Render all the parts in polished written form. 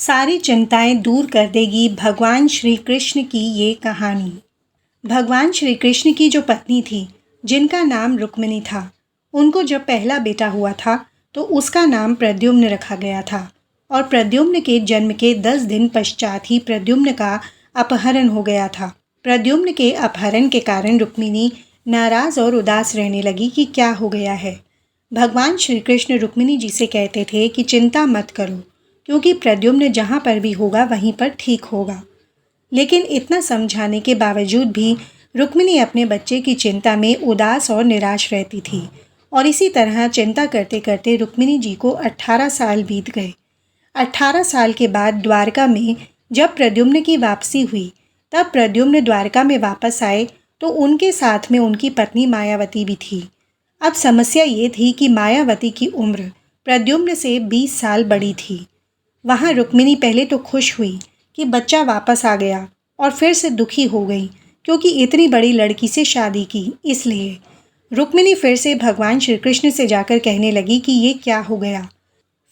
सारी चिंताएं दूर कर देगी भगवान श्री कृष्ण की ये कहानी। भगवान श्री कृष्ण की जो पत्नी थी, जिनका नाम रुक्मिणी था, उनको जब पहला बेटा हुआ था तो उसका नाम प्रद्युम्न रखा गया था। और प्रद्युम्न के जन्म के 10 दिन पश्चात ही प्रद्युम्न का अपहरण हो गया था। प्रद्युम्न के अपहरण के कारण रुक्मिणी नाराज और उदास रहने लगी कि क्या हो गया है। भगवान श्री कृष्ण रुक्मिणी जी से कहते थे कि चिंता मत करो, क्योंकि प्रद्युम्न जहाँ पर भी होगा वहीं पर ठीक होगा। लेकिन इतना समझाने के बावजूद भी रुक्मिणी अपने बच्चे की चिंता में उदास और निराश रहती थी। और इसी तरह चिंता करते करते रुक्मिणी जी को 18 साल बीत गए। 18 साल के बाद द्वारका में जब प्रद्युम्न की वापसी हुई, तब प्रद्युम्न द्वारका में वापस आए तो उनके साथ में उनकी पत्नी मायावती भी थी। अब समस्या ये थी कि मायावती की उम्र प्रद्युम्न से 20 साल बड़ी थी। वहाँ रुक्मिणी पहले तो खुश हुई कि बच्चा वापस आ गया, और फिर से दुखी हो गई क्योंकि इतनी बड़ी लड़की से शादी की। इसलिए रुक्मिणी फिर से भगवान श्री कृष्ण से जाकर कहने लगी कि ये क्या हो गया।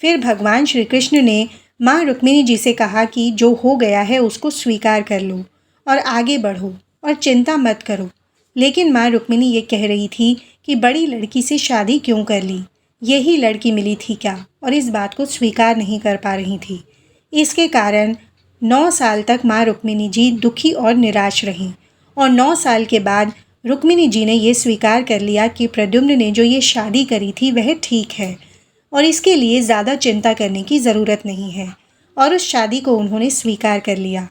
फिर भगवान श्री कृष्ण ने माँ रुक्मिणी जी से कहा कि जो हो गया है उसको स्वीकार कर लो और आगे बढ़ो और चिंता मत करो। लेकिन माँ रुक्मिणी ये कह रही थी कि बड़ी लड़की से शादी क्यों कर ली, यही लड़की मिली थी क्या, और इस बात को स्वीकार नहीं कर पा रही थी। इसके कारण 9 साल तक माँ रुक्मिणी जी दुखी और निराश रहीं। और 9 साल के बाद रुक्मिणी जी ने ये स्वीकार कर लिया कि प्रद्युम्न ने जो ये शादी करी थी वह ठीक है और इसके लिए ज़्यादा चिंता करने की ज़रूरत नहीं है, और उस शादी को उन्होंने स्वीकार कर लिया।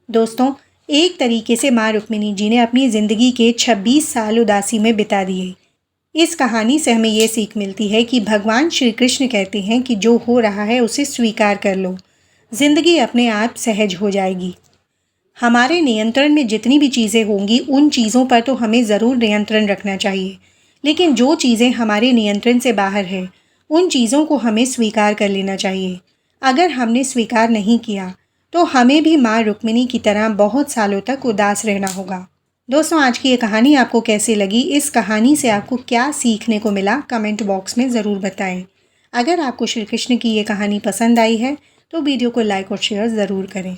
दोस्तों, एक तरीके से माँ रुक्मिणी जी ने अपनी ज़िंदगी के 26 साल उदासी में बिता दिए। इस कहानी से हमें ये सीख मिलती है कि भगवान श्री कृष्ण कहते हैं कि जो हो रहा है उसे स्वीकार कर लो, ज़िंदगी अपने आप सहज हो जाएगी। हमारे नियंत्रण में जितनी भी चीज़ें होंगी उन चीज़ों पर तो हमें ज़रूर नियंत्रण रखना चाहिए, लेकिन जो चीज़ें हमारे नियंत्रण से बाहर है उन चीज़ों को हमें स्वीकार कर लेना चाहिए। अगर हमने स्वीकार नहीं किया तो हमें भी माँ रुक्मिणी की तरह बहुत सालों तक उदास रहना होगा। दोस्तों, आज की ये कहानी आपको कैसी लगी? इस कहानी से आपको क्या सीखने को मिला? कमेंट बॉक्स में ज़रूर बताएं। अगर आपको श्री कृष्ण की ये कहानी पसंद आई है तो वीडियो को लाइक और शेयर ज़रूर करें।